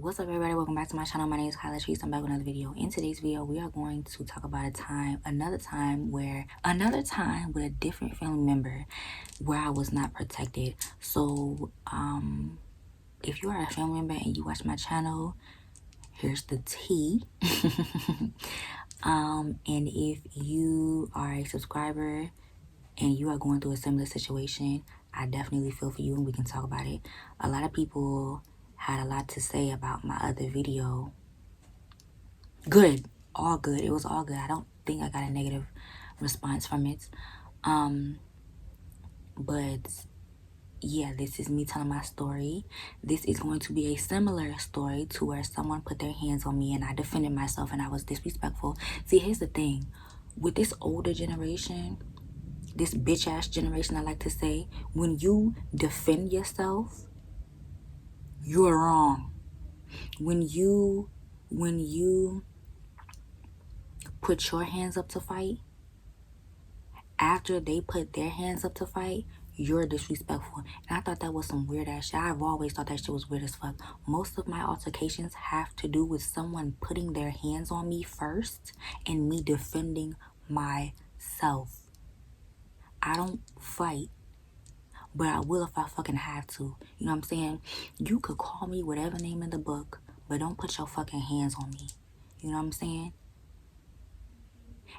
What's up, everybody? Welcome back to my channel. My name is Kyla Trees. I'm back with another video. In today's video, we are going to talk about another time with a different family member where I was not protected. So if you are a family member and you watch my channel, here's the tea. And if you are a subscriber and you are going through a similar situation, I definitely feel for you and we can talk about it. A lot of people had a lot to say about my other video. Good, all good. It was all good. I don't think I got a negative response from it. But yeah, this is me telling my story. This is going to be a similar story to where someone put their hands on me and I defended myself and I was disrespectful. See, here's the thing. With this older generation, this bitch ass generation, I like to say, when you defend yourself, you're wrong. When you put your hands up to fight, after they put their hands up to fight, you're disrespectful. And I thought that was some weird ass shit. I've always thought that shit was weird as fuck. Most of my altercations have to do with someone putting their hands on me first and me defending myself. I don't fight, but I will if I fucking have to. You know what I'm saying? You could call me whatever name in the book, but don't put your fucking hands on me. You know what I'm saying?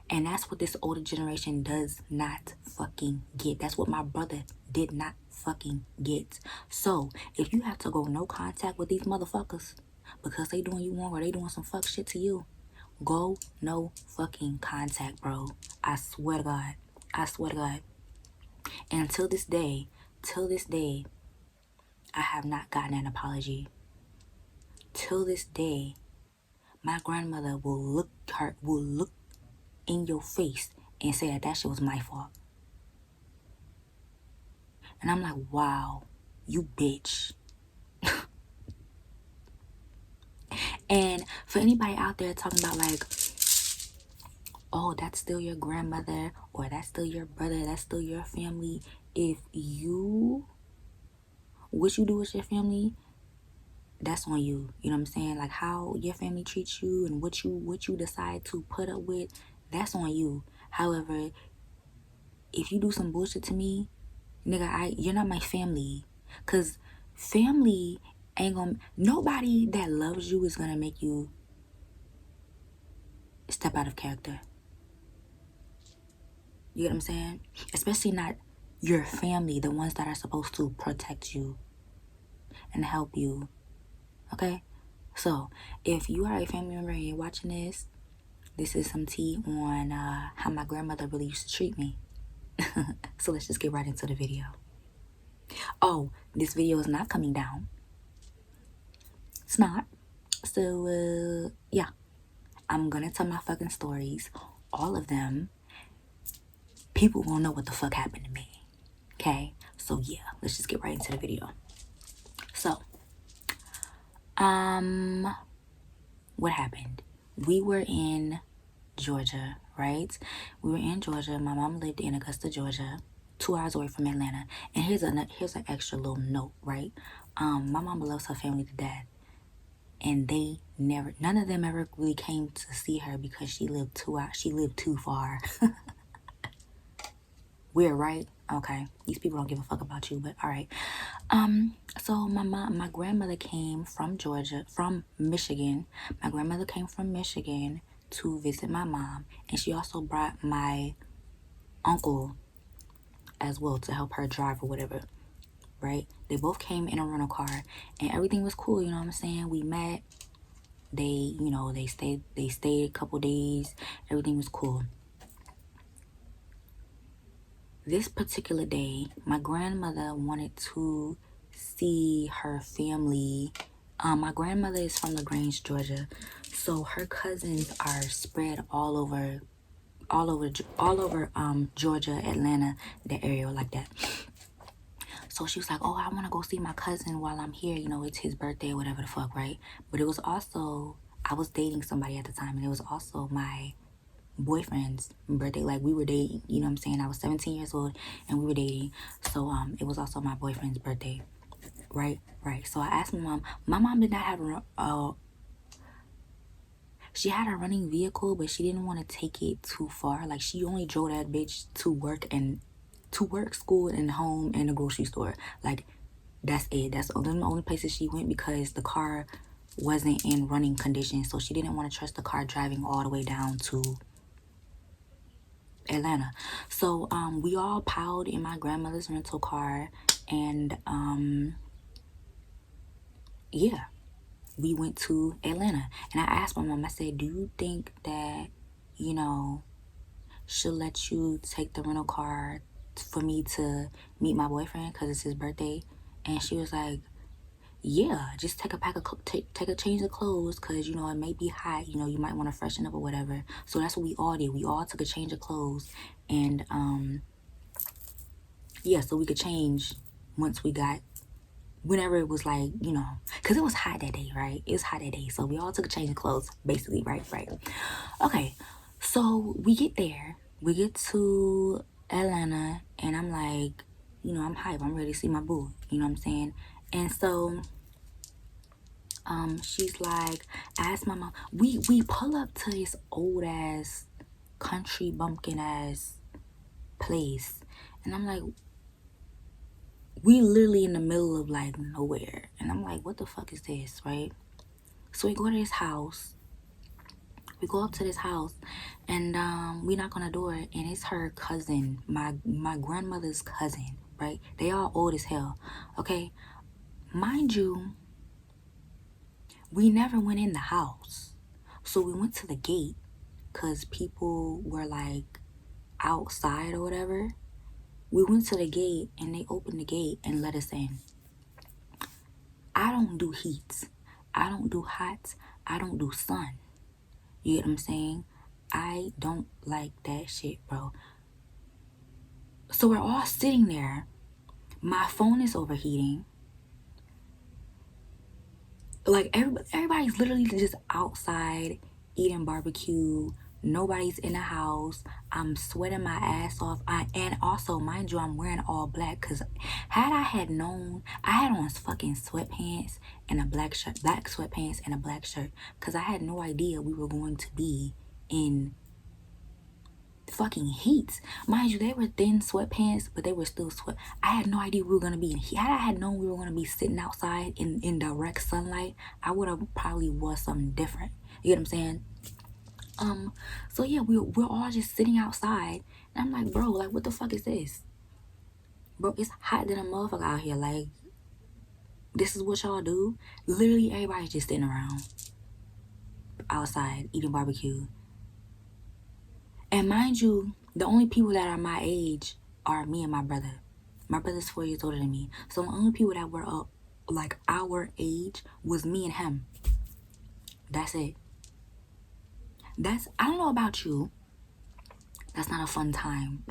And that's what this older generation does not fucking get. That's what my brother did not fucking get. So, if you have to go no contact with these motherfuckers because they doing you wrong or they doing some fuck shit to you, go no fucking contact, bro. I swear to God. I swear to God. And until this day, I have not gotten an apology. Till this day, my grandmother will look in your face and say that shit was my fault. And I'm like, wow, you bitch. And for anybody out there talking about like, oh, that's still your grandmother or that's still your brother, that's still your family. If what you do with your family, that's on you. You know what I'm saying? Like how your family treats you and what you decide to put up with, that's on you. However, if you do some bullshit to me, nigga, you're not my family. Cause family ain't gonna, nobody that loves you is gonna make you step out of character. You get what I'm saying? Especially not your family, the ones that are supposed to protect you and help you. Okay? So, if you are a family member and you're watching this is some tea on how my grandmother really used to treat me. So let's just get right into the video. Oh, this video is not coming down. It's not. So, yeah. I'm gonna tell my fucking stories. All of them. People won't know what the fuck happened to me. Okay? So, yeah. Let's just get right into the video. So, what happened? We were in Georgia, right? We were in Georgia. My mom lived in Augusta, Georgia, 2 hours away from Atlanta. And here's an extra little note, right? My mama loves her family to death. And none of them ever really came to see her because she lived too far. Weird, right? Okay. These people don't give a fuck about you, but all right. So my grandmother came from Michigan. My grandmother came from Michigan to visit my mom, and she also brought my uncle as well to help her drive or whatever, right? They both came in a rental car, and everything was cool, you know what I'm saying? We met. They stayed a couple days. Everything was cool. This particular day, my grandmother wanted to see her family. My grandmother is from LaGrange, Georgia, so her cousins are spread all over Georgia, Atlanta, that area like that. So she was like, oh, I want to go see my cousin while I'm here. You know, it's his birthday or whatever the fuck, right? But it was also, I was dating somebody at the time, and it was also my boyfriend's birthday. Like, we were dating, you know what I'm saying? I was 17 years old and we were dating. So it was also my boyfriend's birthday Right. So I asked my mom. My mom did not have she had a running vehicle, but she didn't want to take it too far. Like, she only drove that bitch to work, school, and home, and the grocery store. Like, that's it. That's the only places she went, because the car wasn't in running condition. So she didn't want to trust the car driving all the way down to Atlanta. So we all piled in my grandmother's rental car, and yeah, we went to Atlanta. And I asked my mom, I said, do you think that, you know, she'll let you take the rental car for me to meet my boyfriend because it's his birthday? And she was like, yeah, just take a take a change of clothes, because, you know, it may be hot, you know, you might want to freshen up or whatever. So that's what we all did. We all took a change of clothes, and yeah, so we could change once we got, whenever it was, like, you know, because it was hot that day, right? It was hot that day, so we all took a change of clothes, basically. Right. Okay, so we get there, we get to Atlanta, and I'm like, you know, I'm hype, I'm ready to see my boo, you know what I'm saying? And so she's like, ask my mom, we pull up to this old ass country bumpkin ass place, and I'm like, we literally in the middle of, like, nowhere, and I'm like, what the fuck is this, right? So we go to this house, we go up to this house, and we knock on the door, and it's her cousin, my grandmother's cousin, right? They all old as hell. Okay, mind you, we never went in the house, so we went to the gate because people were, like, outside or whatever. We went to the gate, and they opened the gate and let us in. I don't do heats, I don't do hots, I don't do sun. You get what I'm saying? I don't like that shit, bro. So we're all sitting there. My phone is overheating. Like, everybody's literally just outside eating barbecue. Nobody's in the house. I'm sweating my ass off. And also, mind you, I'm wearing all black, because had I had known, I had on fucking sweatpants and a black shirt, black sweatpants and a black shirt, because I had no idea we were going to be in fucking heat. Mind you, they were thin sweatpants, but they were still sweat. I had no idea we were gonna be in heat. Had I had known we were gonna be sitting outside in direct sunlight, I would have probably wore something different. You get what I'm saying? So yeah, we're all just sitting outside, and I'm like, bro, like, what the fuck is this? Bro, it's hot than a motherfucker out here. Like, this is what y'all do? Literally, everybody's just sitting around outside eating barbecue. And mind you, the only people that are my age are me and my brother. My brother's 4 years older than me. So the only people that were up, like, our age was me and him. That's it. I don't know about you, that's not a fun time.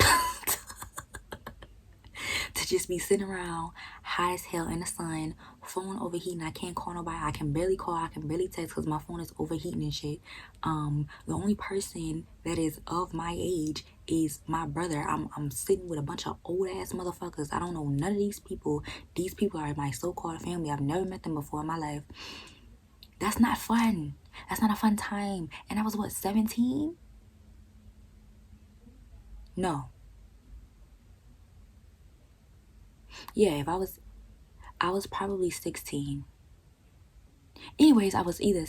To just be sitting around hot as hell in the sun, phone overheating. I can't call nobody. I can barely call. I can barely text because my phone is overheating and shit. The only person that is of my age is my brother. I'm sitting with a bunch of old ass motherfuckers. I don't know none of these people. These people are my so-called family. I've never met them before in my life. That's not fun. That's not a fun time. And I was, what, 17? No. Yeah, if I was probably 16. Anyways, I was either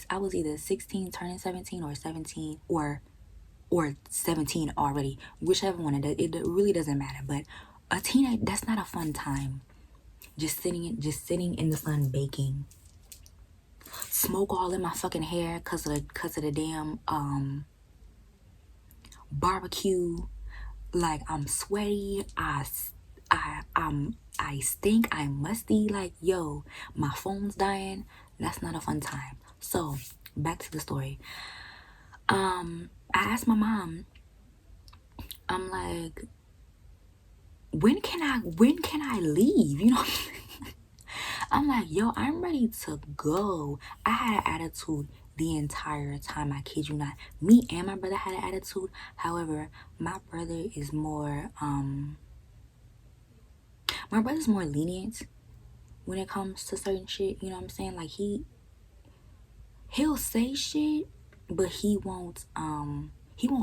16 turning 17, or 17 or 17 already. Whichever one it really doesn't matter. But a teenage, that's not a fun time. Just sitting in the sun baking. Smoke all in my fucking hair cause of the damn barbecue. Like, I'm sweaty. I stink. I'm musty. Like, yo, my phone's dying. That's not a fun time. So back to the story. I asked my mom, I'm like, when can I leave? You know what I'm saying? I'm like, yo, I'm ready to go. I had an attitude the entire time. I kid you not. Me and my brother had an attitude. However, my brother is more lenient. when it comes to certain shit. You know what I'm saying? Like he'll say shit, but he won't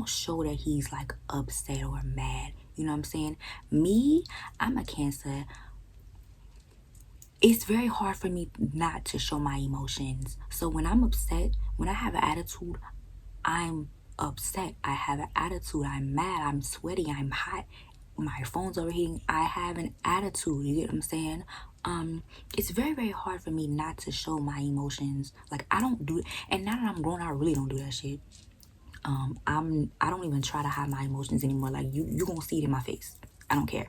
show that he's like upset or mad. You know what I'm saying? Me, I'm a Cancer. It's very hard for me not to show my emotions. So when I'm upset, when I have an attitude, I'm upset. I have an attitude. I'm mad. I'm sweaty. I'm hot. My phone's overheating. I have an attitude. You get what I'm saying? It's very, very hard for me not to show my emotions. Like I don't do it. And now that I'm grown, I really don't do that shit. I don't even try to hide my emotions anymore. Like you gonna see it in my face. I don't care.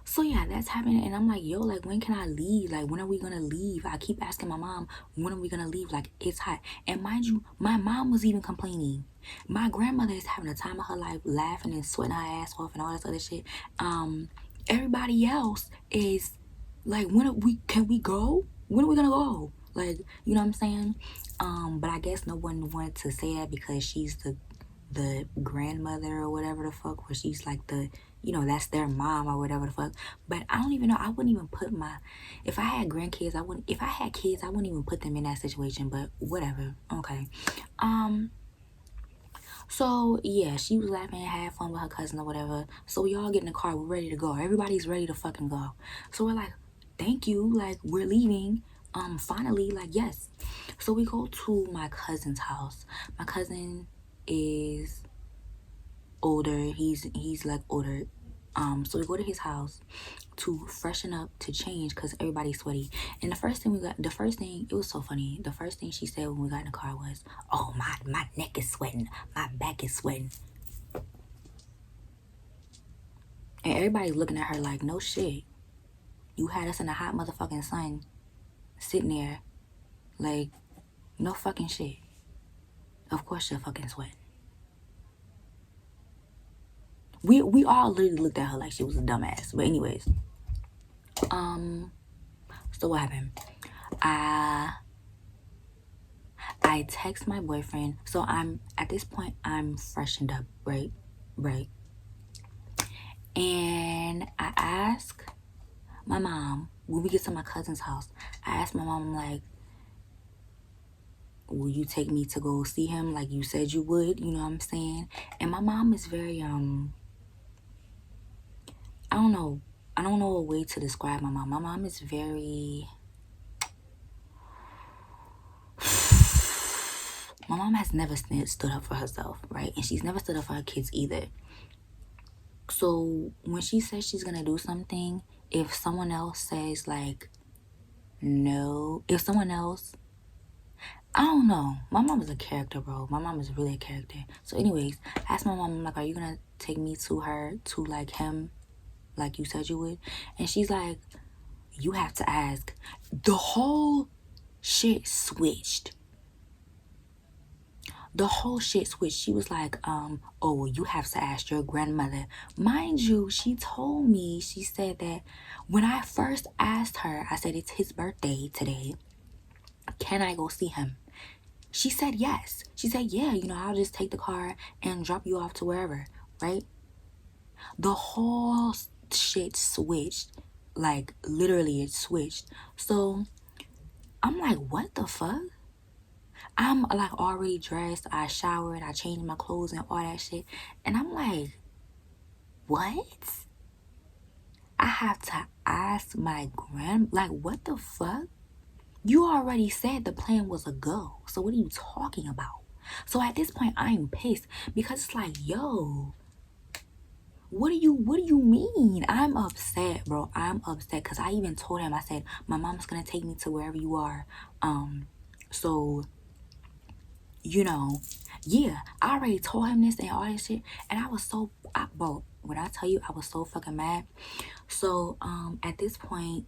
So yeah, that's happening, and I'm like, yo, like, when can I leave? Like, when are we gonna leave? I keep asking my mom, when are we gonna leave? Like, it's hot. And mind you, my mom was even complaining. My grandmother is having the time of her life, laughing and sweating her ass off and all this other shit. Everybody else is like, can we go? When are we gonna go? Like, you know what I'm saying? But I guess no one wanted to say that because she's the grandmother or whatever the fuck, where she's like the, you know, that's their mom or whatever the fuck. But I don't even know. I wouldn't even put if I had grandkids, if I had kids, I wouldn't even put them in that situation, but whatever. Okay. So yeah, she was laughing and had fun with her cousin or whatever. So we all get in the car, we're ready to go. Everybody's ready to fucking go. So we're like, thank you, like we're leaving. Finally, like, yes. So we go to my cousin's house. My cousin is older. He's like older. So we go to his house to freshen up, to change, because everybody's sweaty. And it was so funny. The first thing she said when we got in the car was, oh, my neck is sweating, my back is sweating. And everybody's looking at her like, no shit. You had us in the hot motherfucking sun, sitting there, like, no fucking shit. Of course you're fucking sweating. We all literally looked at her like she was a dumbass. But anyways, so what happened? I text my boyfriend. So at this point I'm freshened up, right? And I ask my mom, when we get to my cousin's house, I asked my mom, I'm like, will you take me to go see him like you said you would? You know what I'm saying? And my mom is very I don't know a way to describe my mom. My mom is very my mom has never stood up for herself, right? And she's never stood up for her kids either. So when she says she's gonna do something, if someone else says like no, if someone else, I don't know. My mom is a character, bro. My mom is really a character. So anyways, I asked my mom, I'm like, are you gonna take me to her, to like him, like you said you would? And she's like, you have to ask. The whole shit switched. The whole shit switched. She was like, oh, well, you have to ask your grandmother. Mind you, she told me, she said that when I first asked her, I said, it's his birthday today. Can I go see him? She said yes. She said, yeah, you know, I'll just take the car and drop you off to wherever, right? The whole shit switched. Like, literally, it switched. So, I'm like, what the fuck? I'm like already dressed. I showered. I changed my clothes and all that shit. And I'm like, what? I have to ask my like, what the fuck? You already said the plan was a go. So what are you talking about? So at this point, I'm pissed because it's like, yo, what do you mean? I'm upset, bro. I'm upset because I even told him, I said, my mom's gonna take me to wherever you are. So, you know, yeah, I already told him this and all this shit. And I was so, bro, when I tell you I was so fucking mad. So, at this point,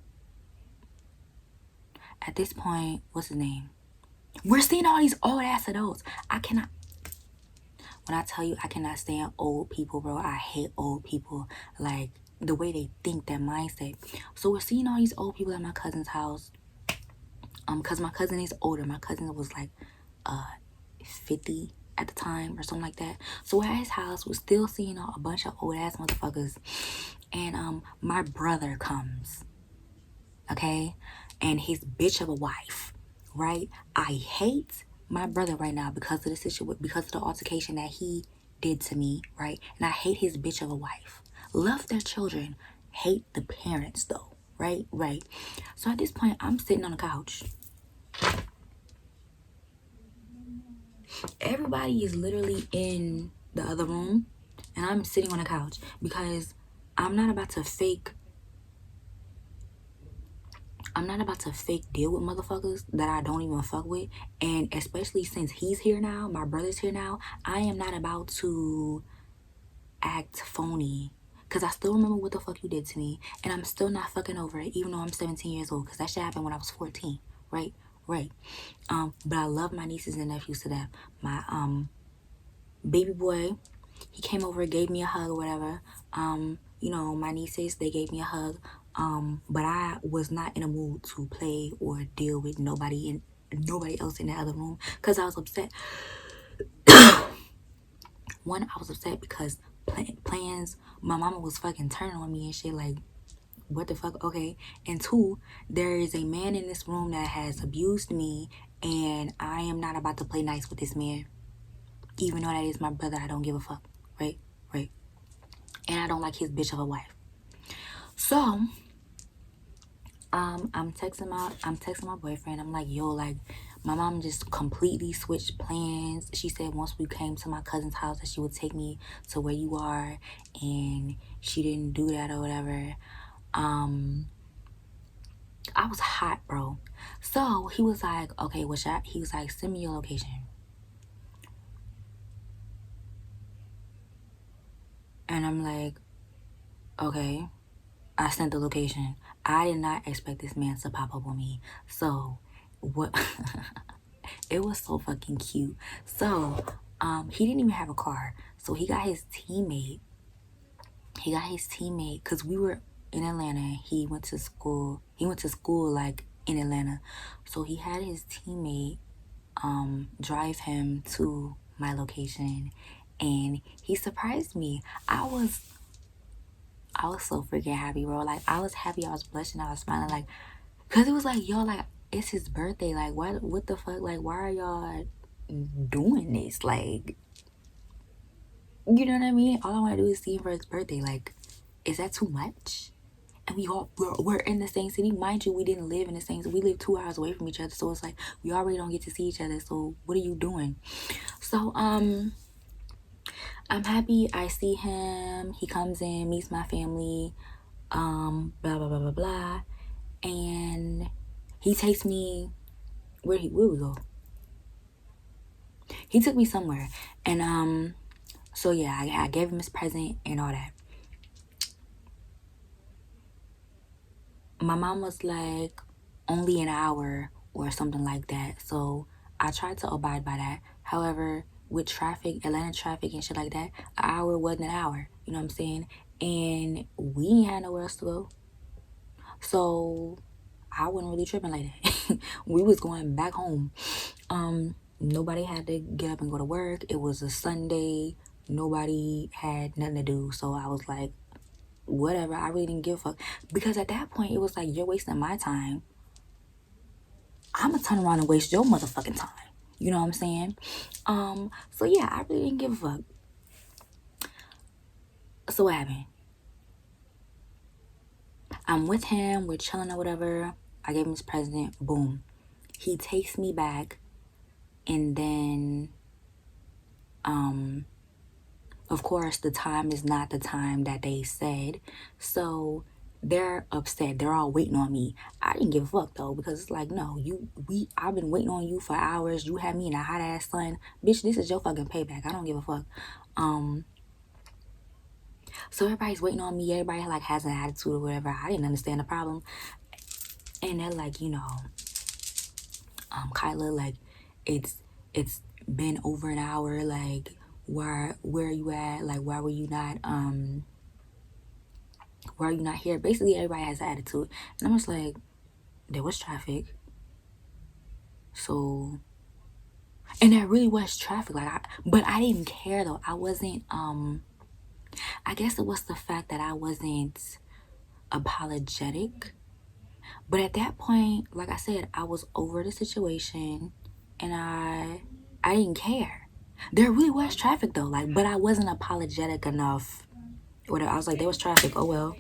what's his name? We're seeing all these old ass adults. When I tell you I cannot stand old people, bro, I hate old people. Like, the way they think, that mindset. So we're seeing all these old people at my cousin's house. Because my cousin is older. My cousin was like 50 at the time or something like that. So at his house, we're still seeing a bunch of old ass motherfuckers. And my brother comes. okay? And his bitch of a wife, right? I hate my brother right now because of the situation, because of the altercation that he did to me, right? And I hate his bitch of a wife. Love their children, hate the parents though, right? Right. So at this point, I'm sitting on the couch. Everybody is literally in the other room, and I'm sitting on the couch because I'm not about to fake deal with motherfuckers that I don't even fuck with. And especially since he's here now, my brother's here now, I am not about to act phony. Because I still remember what the fuck you did to me. And I'm still not fucking over it, even though I'm 17 years old. Because that shit happened when I was 14. Right? Right. But I love my nieces and nephews to death. My baby boy, he came over, gave me a hug or whatever. You know, my nieces, they gave me a hug. But I was not in a mood to play or deal with nobody else in the other room because I was upset. One, I was upset because plans, my mama was fucking turning on me and shit, like, what the fuck, okay? And two, there is a man in this room that has abused me, and I am not about to play nice with this man. Even though that is my brother, I don't give a fuck, right? Right. And I don't like his bitch of a wife. So, I'm texting my boyfriend. I'm like, yo, like, my mom just completely switched plans. She said once we came to my cousin's house that she would take me to where you are, and she didn't do that or whatever. I was hot, bro. So he was like, okay, he was like, send me your location. And I'm like, okay. I sent the location. I did not expect this man to pop up on me. So what it was so fucking cute. So he didn't even have a car. So he got his teammate. Because we were in Atlanta. He went to school like in Atlanta. So he had his teammate drive him to my location, and he surprised me. I was so freaking happy, bro. Like, I was happy, I was blushing, I was smiling, like, because it was like, yo, like, it's his birthday. Like, what the fuck? Like, why are y'all doing this? Like, you know what I mean? All I want to do is see him for his birthday. Like, is that too much? And we're in the same city. Mind you, we didn't live in the same city. We live 2 hours away from each other. So it's like, we already don't get to see each other. So what are you doing? So, I'm happy. I see him. He comes in, meets my family, blah, blah, blah, blah, blah. And he takes me, where we go? He took me somewhere. And, so yeah, I gave him his present and all that. My mom was like, only an hour or something like that. So I tried to abide by that. However, with traffic, Atlanta traffic and shit like that, an hour wasn't an hour. You know what I'm saying? And we ain't had nowhere else to go. So I wasn't really tripping like that. We was going back home. Nobody had to get up and go to work. It was a Sunday. Nobody had nothing to do. So I was like, whatever. I really didn't give a fuck. Because at that point, it was like, you're wasting my time. I'm gonna turn around and waste your motherfucking time. You know what I'm saying? So yeah, I really didn't give a fuck. So what happened? I'm with him, we're chilling or whatever. I gave him his present, boom. He takes me back, and then of course the time is not the time that they said. So they're upset. They're all waiting on me. I didn't give a fuck though, because it's like, no, I've been waiting on you for hours. You had me in a hot ass sun. Bitch, this is your fucking payback. I don't give a fuck. So everybody's waiting on me. Everybody like has an attitude or whatever. I didn't understand the problem. And they're like, Kyla, like, it's been over an hour. Like, where are you at? Like, why are you not here? Basically, everybody has an attitude. And I'm just like, there was traffic. So, and there really was traffic. Like, but I didn't care though. I wasn't, I guess it was the fact that I wasn't apologetic. But at that point, like I said, I was over the situation, and I didn't care. There really was traffic though, like, but I wasn't apologetic enough. Whatever. I was like, there was traffic. Oh well,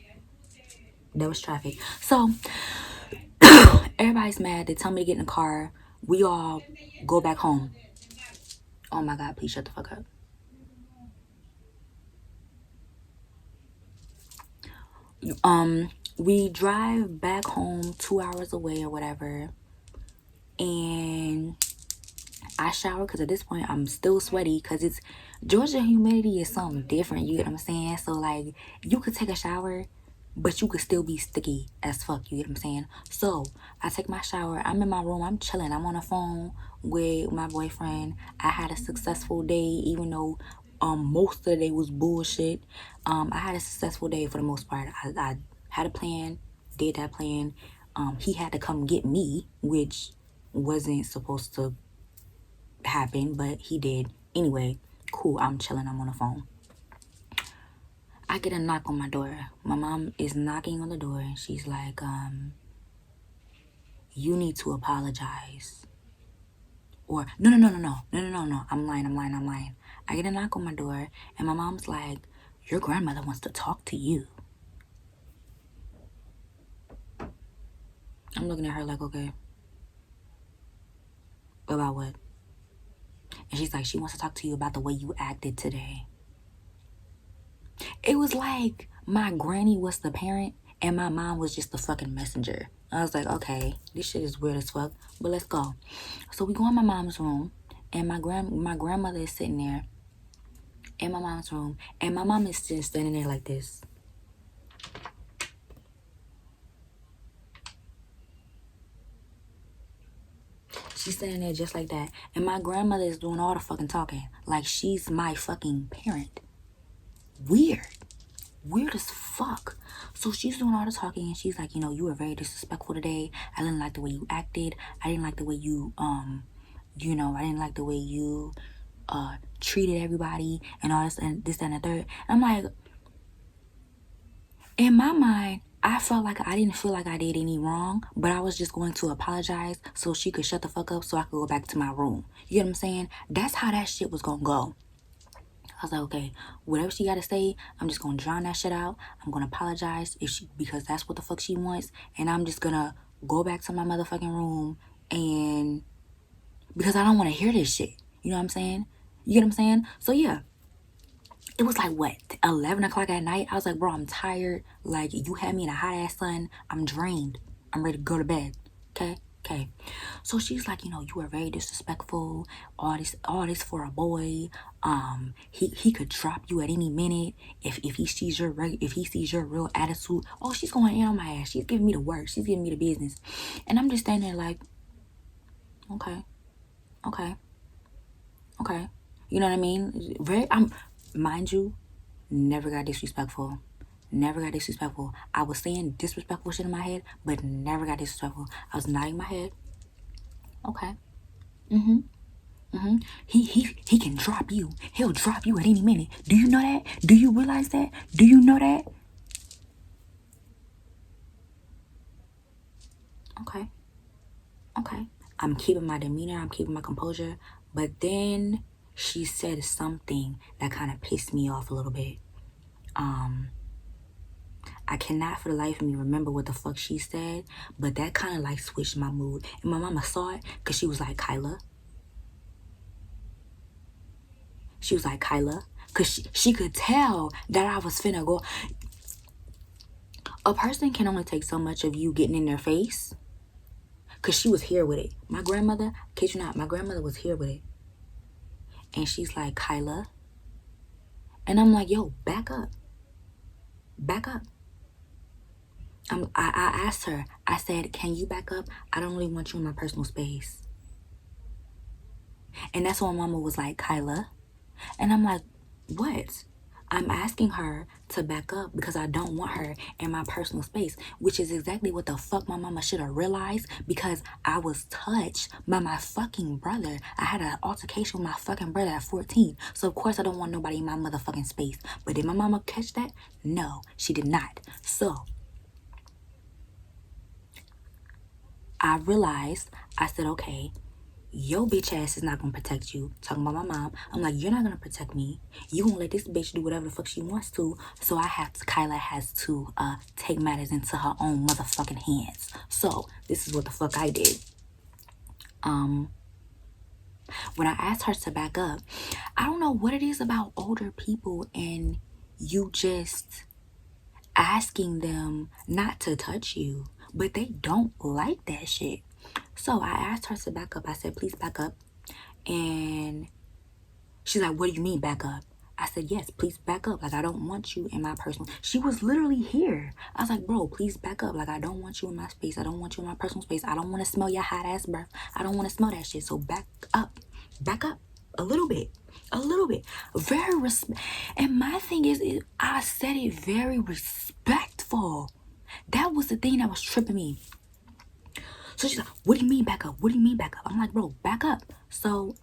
there was traffic. So everybody's mad. They tell me to get in the car. We all go back home. Oh my God, please shut the fuck up. We drive back home 2 hours away or whatever. And I shower because at this point I'm still sweaty because it's Georgia humidity is something different, you get what I'm saying? So like you could take a shower but you could still be sticky as fuck, you get what I'm saying? So I take my shower, I'm in my room, I'm chilling, I'm on the phone with my boyfriend. I had a successful day even though most of the day was bullshit. I had a successful day for the most part. I had a plan, did that plan. He had to come get me, which wasn't supposed to happen, but he did. Anyway, cool, I'm chilling, I'm on the phone. I get a knock on my door. My mom is knocking on the door and she's like, you need to apologize. Or no. I'm lying. I get a knock on my door and my mom's like, your grandmother wants to talk to you. I'm looking at her like, okay. About what? And she's like, she wants to talk to you about the way you acted today. It was like my granny was the parent and my mom was just the fucking messenger. I was like, okay, this shit is weird as fuck, but let's go. So we go in my mom's room and my grandmother is sitting there in my mom's room and my mom is just standing there like this. She's standing there just like that. And my grandmother is doing all the fucking talking. Like she's my fucking parent. Weird. Weird as fuck. So she's doing all the talking and she's like, you know, you were very disrespectful today. I didn't like the way you acted. I didn't like the way you, I didn't like the way you treated everybody and all this and this, that, and the third. And I'm like, in my mind, I felt like I didn't feel like I did any wrong, but I was just going to apologize so she could shut the fuck up so I could go back to my room. You get what I'm saying? That's how that shit was gonna go. I was like, okay, whatever she gotta say, I'm just gonna drown that shit out. I'm gonna apologize because that's what the fuck she wants, and I'm just gonna go back to my motherfucking room and because I don't want to hear this shit. You know what I'm saying? You get what I'm saying? So yeah. It was like, what, 11 o'clock at night? I was like, bro, I'm tired. Like, you had me in a hot ass sun. I'm drained. I'm ready to go to bed. Okay. So she's like, you know, you were very disrespectful. All this for a boy. He could drop you at any minute if he sees your real attitude. Oh, she's going in on my ass. She's giving me the work. She's giving me the business. And I'm just standing there like, okay. You know what I mean? Mind you, never got disrespectful. I was saying disrespectful shit in my head, but never got disrespectful. I was nodding my head. Okay. He can drop you. He'll drop you at any minute. Do you know that? Do you realize that? Do you know that? Okay. I'm keeping my demeanor. I'm keeping my composure. But then she said something that kind of pissed me off a little bit. I cannot for the life of me remember what the fuck she said, but that kind of like switched my mood. And my mama saw it because she was like, Kyla. Because she could tell that I was finna go. A person can only take so much of you getting in their face. Because she was here with it. My grandmother, kid you not, my grandmother was here with it. And she's like, Kyla. And I'm like, yo, back up. I asked her, I said, can you back up? I don't really want you in my personal space. And that's when mama was like, Kyla. And I'm like, what? I'm asking her to back up because I don't want her in my personal space, which is exactly what the fuck my mama should have realized because I was touched by my fucking brother. I had an altercation with my fucking brother at 14. So of course I don't want nobody in my motherfucking space. But did my mama catch that? No, she did not. So I realized, I said, okay, your bitch ass is not gonna protect you. Talking about my mom. I'm like, you're not gonna protect me. You gonna let this bitch do whatever the fuck she wants to. So Kyla has to take matters into her own motherfucking hands. So this is what the fuck I did. When I asked her to back up, I don't know what it is about older people and you just asking them not to touch you, but they don't like that shit. So I asked her to back up. I said, please back up. And she's like, what do you mean back up? I said, yes, please back up. Like, I don't want you in my personal. She was literally here. I was like, bro, please back up. Like, I don't want you in my space. I don't want you in my personal space. I don't want to smell your hot ass breath. I don't want to smell that shit. So back up. Back up a little bit. A little bit. Very and my thing is, I said it very respectful. That was the thing that was tripping me. So she's like, what do you mean back up? What do you mean back up? I'm like, bro, back up. So,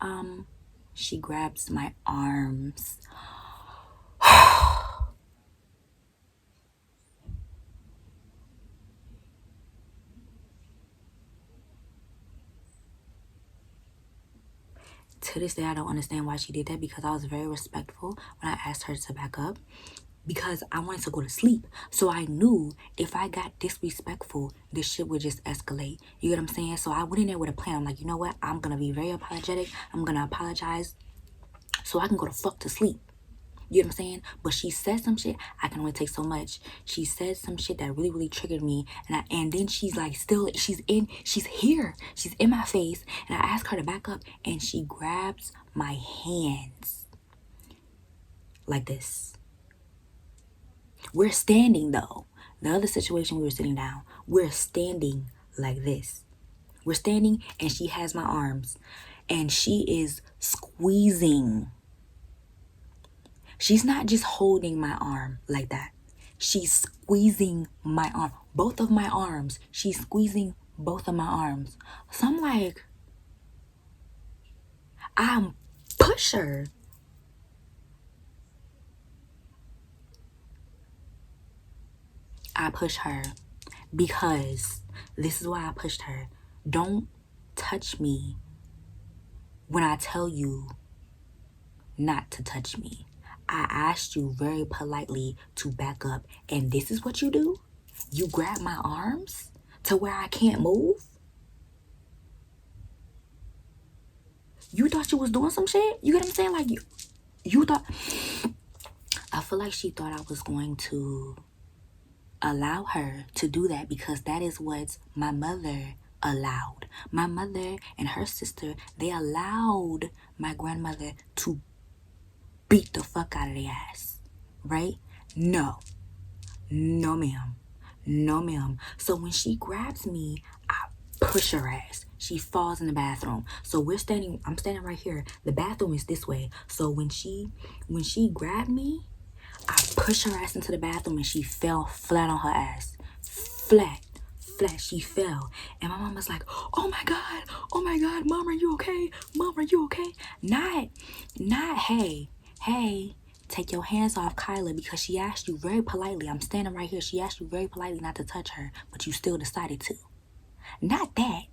she grabs my arms. To this day, I don't understand why she did that, because I was very respectful when I asked her to back up, because I wanted to go to sleep. So I knew if I got disrespectful, this shit would just escalate. You get what I'm saying? So I went in there with a plan. I'm like, you know what? I'm going to be very apologetic. I'm going to apologize so I can go the fuck to sleep. You know what I'm saying? But she said some shit. I can only take so much. She said some shit that really, really triggered me. And then she's like, she's here. She's in my face. And I ask her to back up. And she grabs my hands. Like this. We're standing though. The other situation, we were sitting down. We're standing like this. We're standing and she has my arms. And she is squeezing. She's not just holding my arm like that. She's squeezing my arm. Both of my arms. She's squeezing both of my arms. So I'm like, I push her. I push her because this is why I pushed her. Don't touch me when I tell you not to touch me. I asked you very politely to back up, and this is what you do? You grab my arms to where I can't move? You thought you was doing some shit? You get what I'm saying? Like, you thought... I feel like she thought I was going to allow her to do that, because that is what my mother allowed. My mother and her sister, they allowed my grandmother to beat the fuck out of their ass, right? No ma'am, no ma'am. So when she grabs me, I push her ass. She falls in the bathroom. So I'm standing right here. The bathroom is this way. So when she grabbed me, I pushed her ass into the bathroom and she fell flat on her ass. Flat, she fell. And my mom was like, oh my God, Mom, are you okay? Mom, are you okay? Not, hey, take your hands off Kyla, because she asked you very politely. I'm standing right here. She asked you very politely not to touch her, but you still decided to. Not that.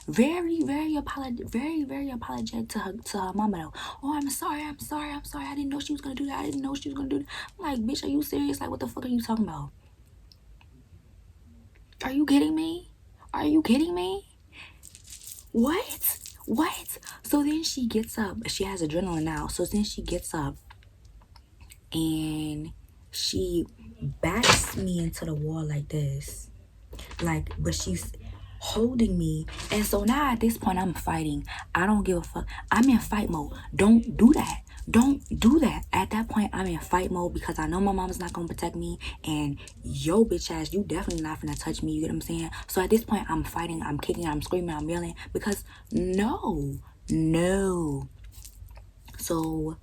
Very, very apologetic to her mama though. Oh, I'm sorry. I didn't know she was gonna do that. I'm like, bitch, are you serious? Like, what the fuck are you talking about? Are you kidding me? What? So then she gets up. She has adrenaline now. So then she gets up and she backs me into the wall like this. Like, but she's holding me. And so now at this point, I'm fighting. I don't give a fuck. I'm in fight mode. Don't do that. At that point, I'm in fight mode, because I know my mom's not gonna protect me, and yo bitch ass, you definitely not gonna touch me. You get what I'm saying? So at this point, I'm fighting, I'm kicking, I'm screaming, I'm yelling, because no. So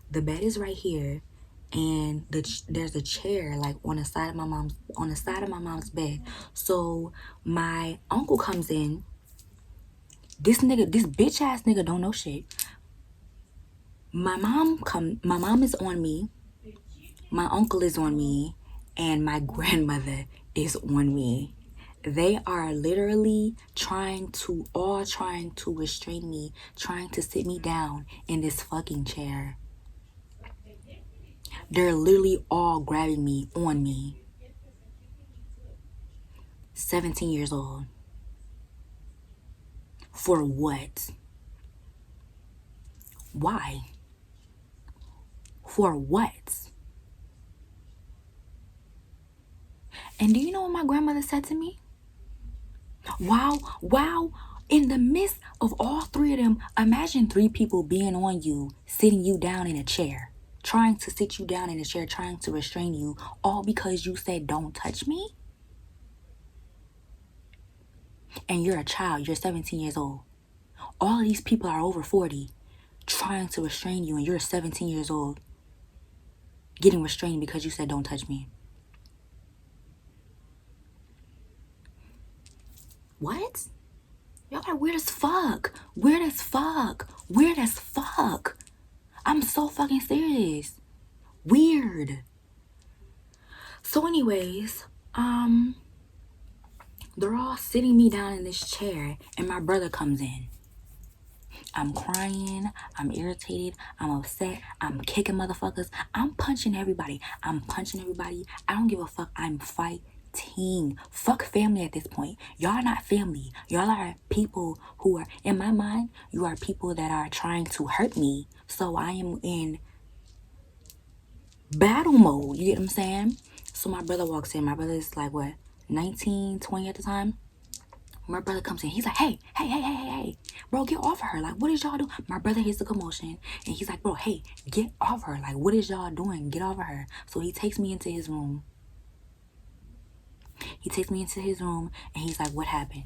the bed is right here, and there's a chair like on the side of my mom's bed. So my uncle comes in. This bitch ass nigga don't know shit. My mom is on me, my uncle is on me, and my grandmother is on me. They are literally trying to restrain me, trying to sit me down in this fucking chair. They're literally all grabbing me on me. 17 years old. For what? Why? For what? And do you know what my grandmother said to me? Wow, in the midst of all three of them, imagine three people being on you, sitting you down in a chair, trying to sit you down in a chair, trying to restrain you, all because you said, don't touch me? And you're a child, you're 17 years old. All of these people are over 40, trying to restrain you, and you're 17 years old, getting restrained because you said, don't touch me. What? Y'all are weird as fuck. Weird as fuck. Weird as fuck. I'm so fucking serious. Weird. So anyways, they're all sitting me down in this chair and my brother comes in. I'm crying, I'm irritated, I'm upset, I'm kicking motherfuckers, I'm punching everybody. I don't give a fuck. I'm fighting. Fuck family at this point. Y'all are not family. Y'all are people who are, in my mind, you are people that are trying to hurt me. So I am in battle mode. You get what I'm saying? So my brother walks in. My brother is like, what, 19, 20 at the time? My brother comes in. He's like, hey. Bro, get off of her. Like, what is y'all doing? My brother hears the commotion. And he's like, bro, hey, get off her. Like, what is y'all doing? Get off of her. So he takes me into his room. And he's like, what happened?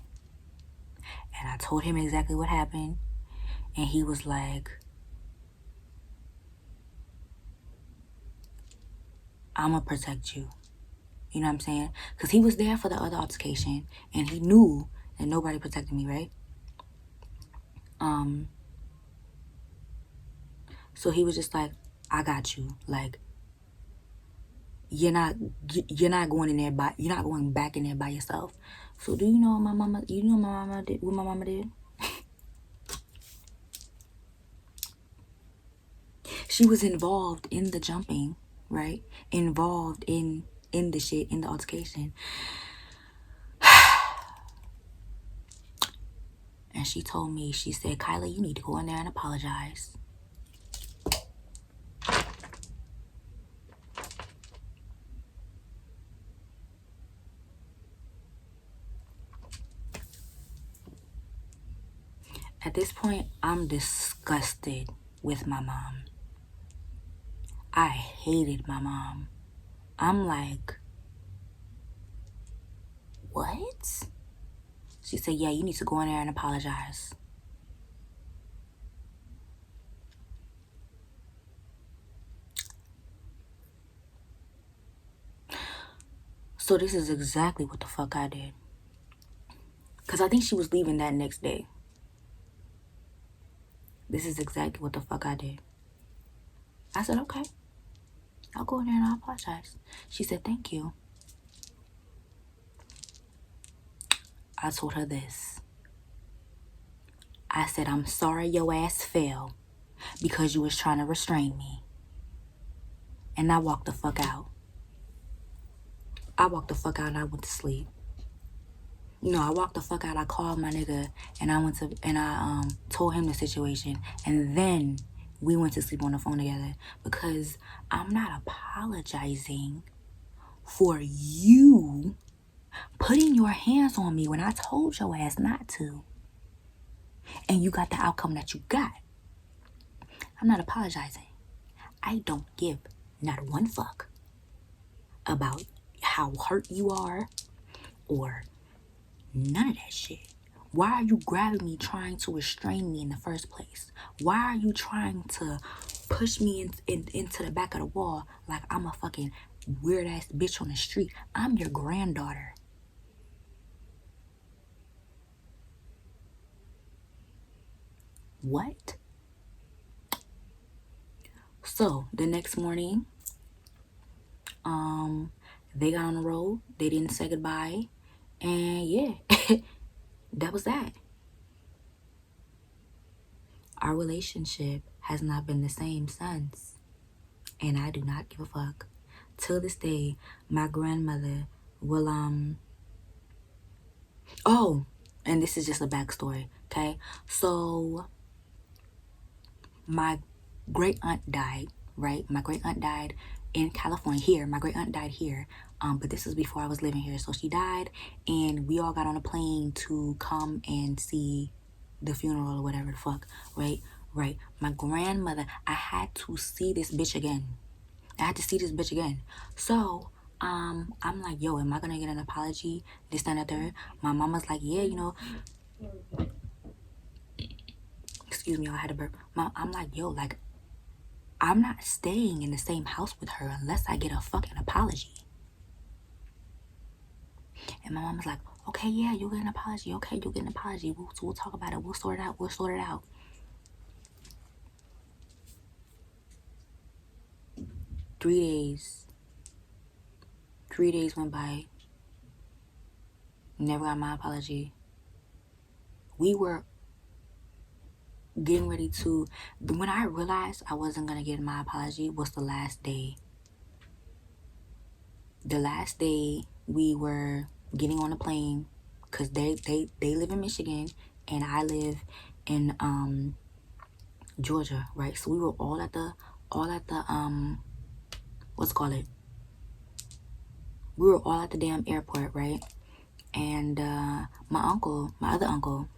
And I told him exactly what happened. And he was like, I'm going to protect you. You know what I'm saying? Because he was there for the other altercation. And he knew that nobody protected me, right? So he was just like, I got you. Like, you're not going in there you're not going back in there by yourself. So do you know what my mama did? What my mama did? She was involved in the jumping, right? Involved in the shit, in the altercation. And she told me, she said, Kyla, you need to go in there and apologize. At this point, I'm disgusted with my mom. I hated my mom. I'm like, what? She said, yeah, you need to go in there and apologize. So this is exactly what the fuck I did. Because I think she was leaving that next day. This is exactly what the fuck I did. I said, okay. I'll go in there and I'll apologize. She said, thank you. I told her this. I said, I'm sorry your ass fell because you was trying to restrain me. And I walked the fuck out. I walked the fuck out and I went to sleep. No, I walked the fuck out. I called my nigga and I told him the situation. And then we went to sleep on the phone together because I'm not apologizing for you putting your hands on me when I told your ass not to. And you got the outcome that you got. I'm not apologizing. I don't give not one fuck about how hurt you are or none of that shit. Why are you grabbing me, trying to restrain me in the first place? Why are you trying to push me into the back of the wall like I'm a fucking weird ass bitch on the street? I'm your granddaughter. What? So the next morning, they got on the road. They didn't say goodbye. And yeah, that was that. Our relationship has not been the same since. And I do not give a fuck. Till this day, my grandmother will, oh, and this is just a backstory, okay? So, my great aunt died, right? My great aunt died in California here. My great aunt died here. But this was before I was living here. So she died and we all got on a plane to come and see the funeral or whatever the fuck, right? Right. My grandmother, I had to see this bitch again. I had to see this bitch again. So, I'm like, yo, am I gonna get an apology? This, that, and the third. My mama's like, yeah, you know, excuse me, I had a burp. I'm like, yo, like, I'm not staying in the same house with her unless I get a fucking apology. And my mom was like, okay, yeah, you'll get an apology. Okay, you'll get an apology. We'll talk about it. We'll sort it out. We'll sort it out. 3 days. 3 days went by. Never got my apology. We were getting ready to, when I realized I wasn't going to get my apology was the last day. The last day we were getting on the plane, because they live in Michigan and I live in Georgia, right? So we were all at the what's it called? We were all at the damn airport, right? And my other uncle,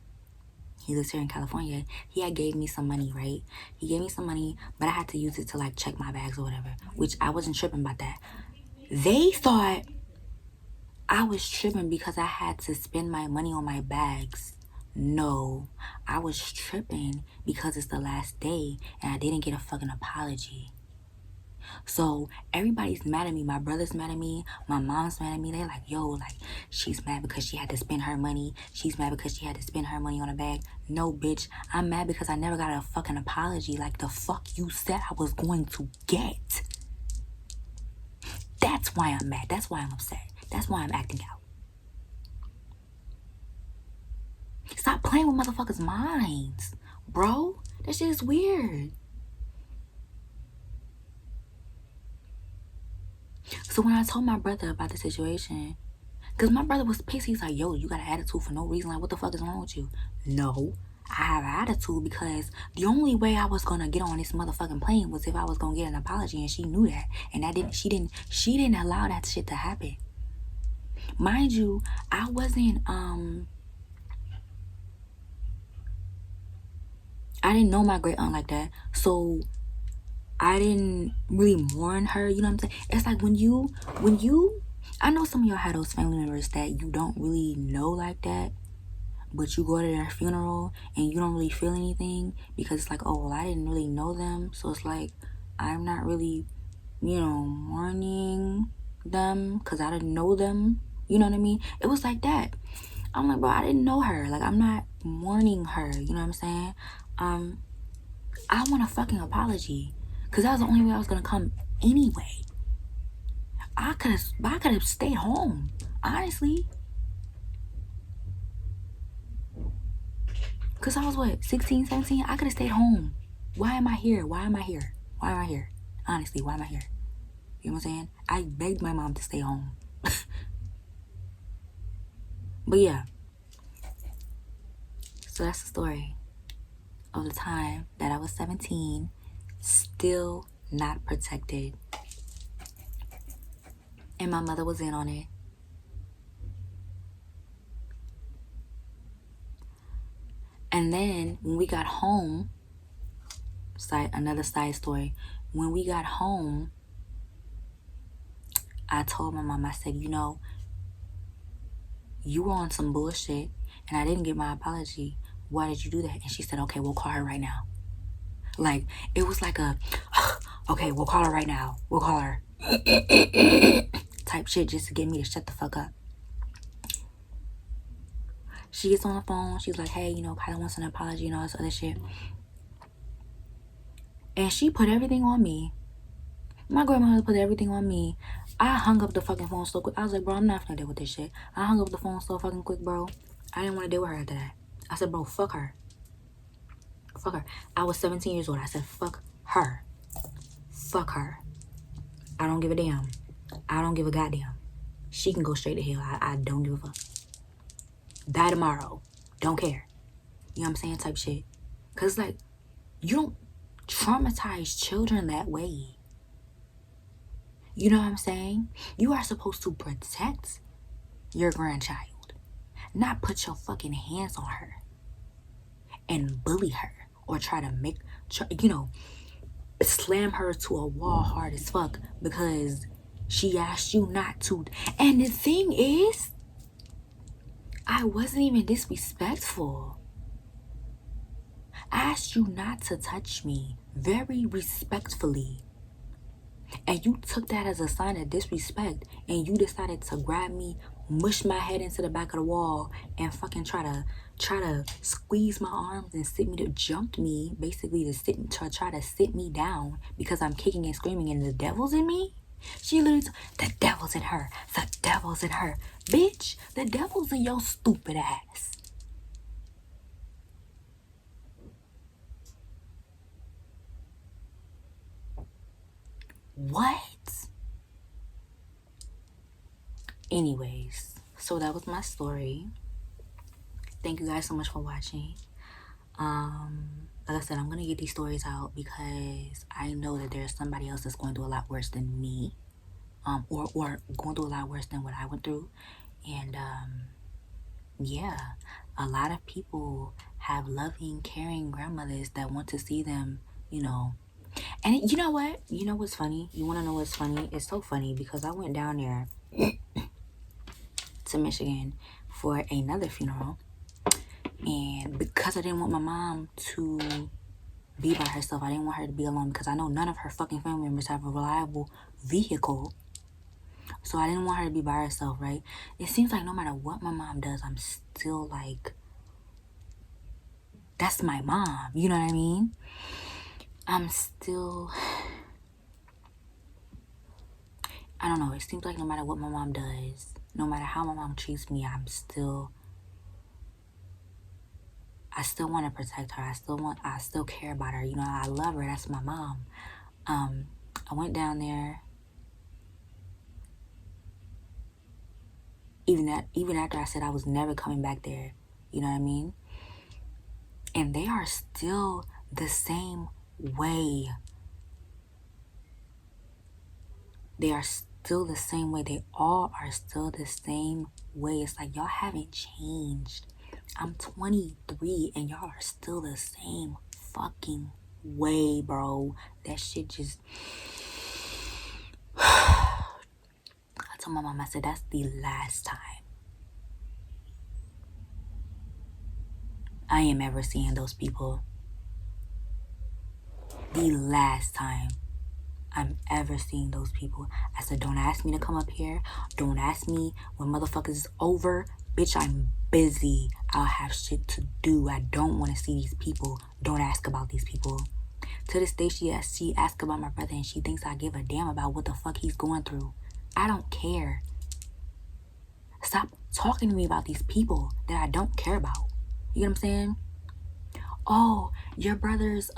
he lives here in California, he had gave me some money, right? He gave me some money, but I had to use it to like check my bags or whatever, which I wasn't tripping about that. They thought I was tripping because I had to spend my money on my bags. No, I was tripping because it's the last day and I didn't get a fucking apology. So everybody's mad at me. My brother's mad at me. My mom's mad at me. They're like, yo, like, she's mad because she had to spend her money. She's mad because she had to spend her money on a bag. No, bitch. I'm mad because I never got a fucking apology like the fuck you said I was going to get. That's why I'm mad. That's why I'm upset. That's why I'm acting out. Stop playing with motherfuckers' minds, bro. That shit is weird. So when I told my brother about the situation, because my brother was pissed, he's like, yo, you got an attitude for no reason. Like, what the fuck is wrong with you? No, I have an attitude because the only way I was going to get on this motherfucking plane was if I was going to get an apology, and she knew that. And she didn't allow that shit to happen. Mind you, I wasn't, I didn't know my great aunt like that. So I didn't really mourn her, you know what I'm saying? It's like when you, I know some of y'all have those family members that you don't really know like that, but you go to their funeral and you don't really feel anything because it's like, oh, well, I didn't really know them. So it's like, I'm not really, you know, mourning them because I didn't know them. You know what I mean? It was like that. I'm like, bro, I didn't know her. Like, I'm not mourning her. You know what I'm saying? I want a fucking apology. Because that was the only way I was going to come anyway. I could have stayed home, honestly. Because I was, what, 16, 17? I could have stayed home. Why am I here? Why am I here? Why am I here? Honestly, why am I here? You know what I'm saying? I begged my mom to stay home. But yeah. So that's the story of the time that I was 17, still not protected. And my mother was in on it. And then when we got home, another side story. When we got home, I told my mom, I said, you know, you were on some bullshit and I didn't get my apology. Why did you do that? And she said, okay, we'll call her right now. Like, it was like a, okay, we'll call her right now. We'll call her. Type shit just to get me to shut the fuck up. She gets on the phone. She's like, hey, you know, Kyla wants an apology and all this other shit. And she put everything on me. My grandmother put everything on me. I hung up the fucking phone so quick. I was like, bro, I'm not gonna deal with this shit. I hung up the phone so fucking quick, bro. I didn't want to deal with her after that. I said, bro, fuck her. Fuck her. I was 17 years old. I said, fuck her. Fuck her. I don't give a damn. I don't give a goddamn. She can go straight to hell. I don't give a fuck. Die tomorrow. Don't care. You know what I'm saying? Type shit. Because, like, you don't traumatize children that way. You know what I'm saying? You are supposed to protect your grandchild, not put your fucking hands on her and bully her or try to make, slam her to a wall hard as fuck because she asked you not to. And the thing is, I wasn't even disrespectful. I asked you not to touch me very respectfully. And you took that as a sign of disrespect and you decided to grab me, mush my head into the back of the wall and fucking try to squeeze my arms and jump me, basically to try to sit me down because I'm kicking and screaming and the devil's in me. She literally the devil's in her. The devil's in her. Bitch, the devil's in your stupid ass. What? Anyways, so that was my story. Thank you guys so much for watching. Like I said, I'm gonna get these stories out because I know that there's somebody else that's going through a lot worse than me, or going through a lot worse than what I went through. And yeah, a lot of people have loving, caring grandmothers that want to see them, And you know what? You know what's funny? You want to know what's funny? It's so funny because I went down there to Michigan for another funeral. And because I didn't want my mom to be by herself, I didn't want her to be alone because I know none of her fucking family members have a reliable vehicle. So I didn't want her to be by herself, right? It seems like no matter what my mom does, I'm still like, that's my mom. You know what I mean? I'm still, I don't know. It seems like no matter what my mom does, no matter how my mom treats me, I still want to protect her. I still care about her. I love her. That's my mom. I went down there. Even after I said I was never coming back there. You know what I mean? And they are still the same way. They are still the same way. They all are still the same way. It's like y'all haven't changed. I'm 23 and y'all are still the same fucking way, bro. That shit just... I told my mom, I said, that's the last time I am ever seeing those people. The last time I'm ever seeing those people. I said, don't ask me to come up here. Don't ask me when motherfuckers is over. Bitch, I'm busy. I'll have shit to do. I don't want to see these people. Don't ask about these people. To this day, she asked about my brother and she thinks I give a damn about what the fuck he's going through. I don't care. Stop talking to me about these people that I don't care about. You know what I'm saying? Oh, your brother's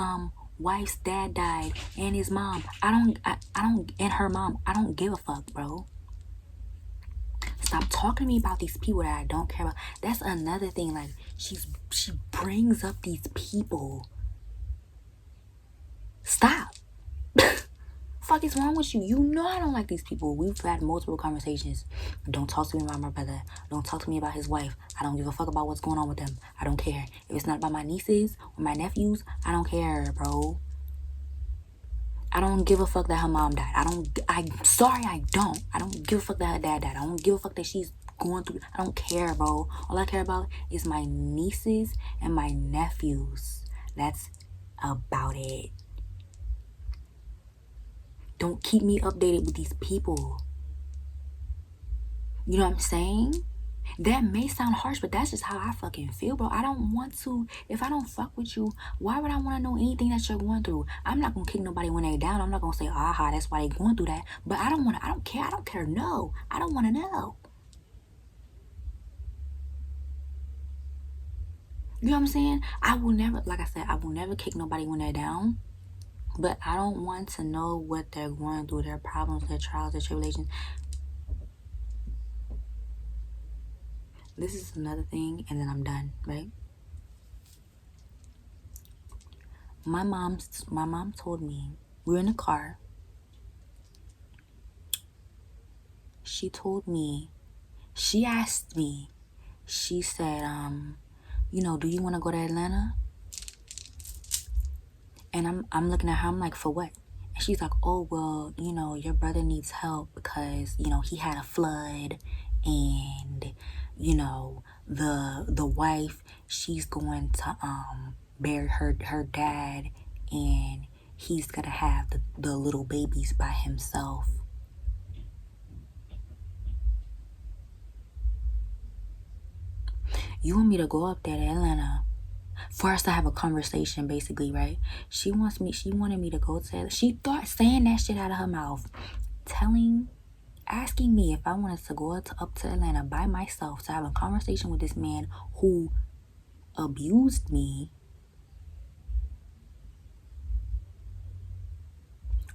wife's dad died and his mom. I don't and her mom. I don't give a fuck, bro. Stop talking to me about these people that I don't care about. That's another thing. Like she brings up these people. Stop. Fuck is wrong with you? You know I don't like these people. We've had multiple conversations. Don't talk to me about my brother. Don't talk to me about his wife. I don't give a fuck about what's going on with them. I don't care. If it's not about my nieces or my nephews, I don't care, bro. I don't give a fuck that her mom died. I'm sorry, I don't. I don't give a fuck that her dad died. I don't give a fuck that she's going through. I don't care, bro. All I care about is my nieces and my nephews. That's about it. Don't keep me updated with these people. You know what I'm saying? That may sound harsh, but that's just how I fucking feel, bro. I don't want to. If I don't fuck with you, why would I want to know anything that you're going through? I'm not gonna kick nobody when they down. I'm not gonna say, aha, that's why they going through that. But I don't want to. I don't care. I don't care. No, I don't want to know. You know what I'm saying? I will never, like I said, I will never kick nobody when they're down. But I don't want to know what they're going through, their problems, their trials, their tribulations. This is another thing, and then I'm done, right? My mom told me, we were in the car. She told me, she asked me, she said, do you want to go to Atlanta? And I'm looking at her, I'm like, for what? And she's like, oh, well, your brother needs help because, he had a flood, and, the wife, she's going to bury her dad, and he's gonna have the little babies by himself. You want me to go up there to Atlanta for us to have a conversation, basically, right? She wanted me to go to, she thought saying that shit out of her mouth, asking me if I wanted to go up to Atlanta by myself to have a conversation with this man who abused me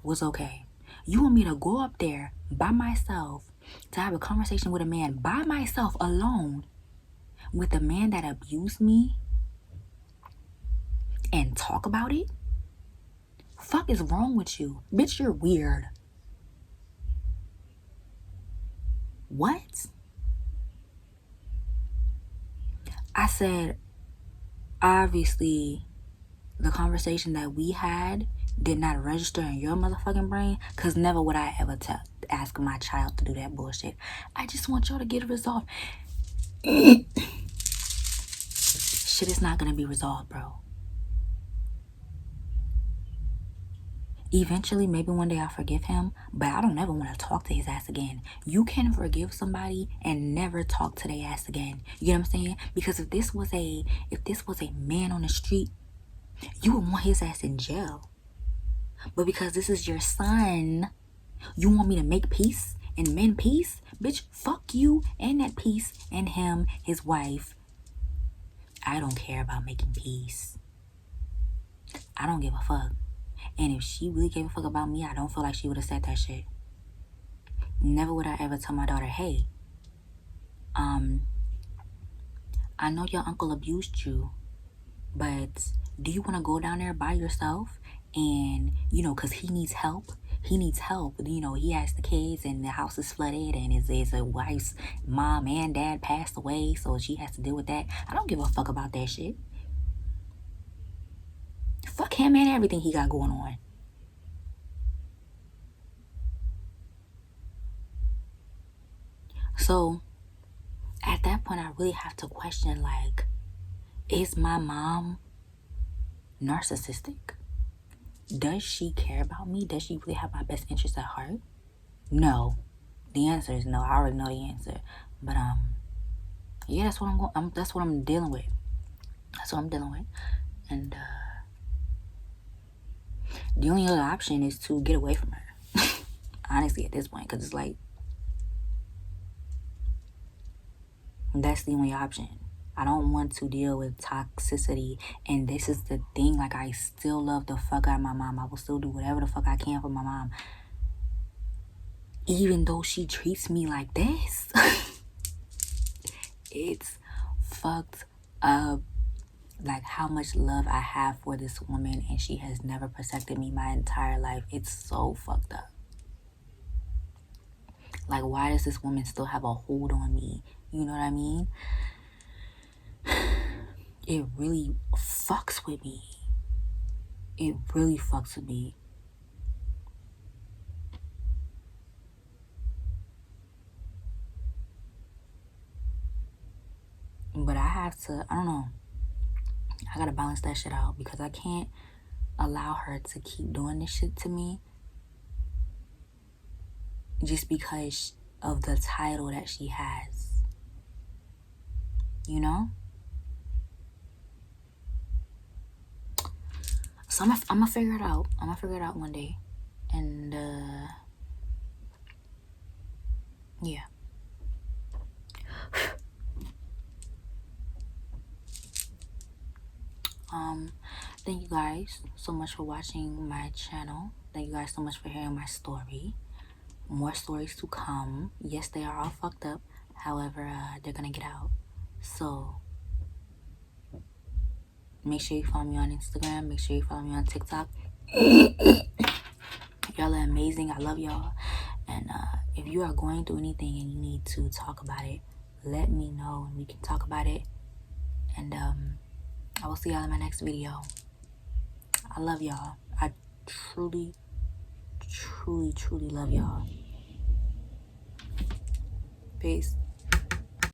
was okay. You want me to go up there by myself to have a conversation with a man by myself, alone, with a man that abused me, and talk about it? Fuck is wrong with you? Bitch, you're weird. What? I said, obviously, the conversation that we had did not register in your motherfucking brain, because never would I ever ask my child to do that bullshit. I just want y'all to get it resolved. Shit is not gonna be resolved, bro. Eventually, maybe one day I'll forgive him, but I don't ever want to talk to his ass again. You can forgive somebody and never talk to their ass again. You know what I'm saying? Because if this was a man on the street, you would want his ass in jail. But because this is your son, you want me to make peace and mend peace? Bitch, fuck you and that peace and him, his wife. I don't care about making peace. I don't give a fuck. And if she really gave a fuck about me, I don't feel like she would have said that shit. Never would I ever tell my daughter, hey, I know your uncle abused you, but do you want to go down there by yourself? And, because he needs help. He needs help. He has the kids and the house is flooded and his wife's mom and dad passed away, so she has to deal with that. I don't give a fuck about that shit. Fuck him and everything he got going on. So, at that point, I really have to question, like, is my mom narcissistic? Does she care about me? Does she really have my best interest at heart? No. The answer is no. I already know the answer. But, yeah, that's what I'm dealing with. That's what I'm dealing with. And, the only other option is to get away from her. Honestly, at this point, because it's like, that's the only option. I don't want to deal with toxicity. And this is the thing. Like, I still love the fuck out of my mom. I will still do whatever the fuck I can for my mom, even though she treats me like this. It's fucked up. Like, how much love I have for this woman, and she has never protected me my entire life. It's so fucked up. Like, why does this woman still have a hold on me? You know what I mean? It really fucks with me. It really fucks with me. But I have to, I don't know. I gotta balance that shit out, because I can't allow her to keep doing this shit to me just because of the title that she has. you know? So I'm gonna figure it out. I'm gonna figure it out one day. And yeah. Thank you guys so much for watching my channel. Thank you guys so much for hearing my story. More stories to come. Yes, they are all fucked up. However, they're gonna get out. So make sure you follow me on Instagram. Make sure you follow me on TikTok. Y'all are amazing. I love y'all. And if you are going through anything and you need to talk about it, let me know and we can talk about it. And I will see y'all in my next video. I love y'all. I truly, truly, truly love y'all. Peace.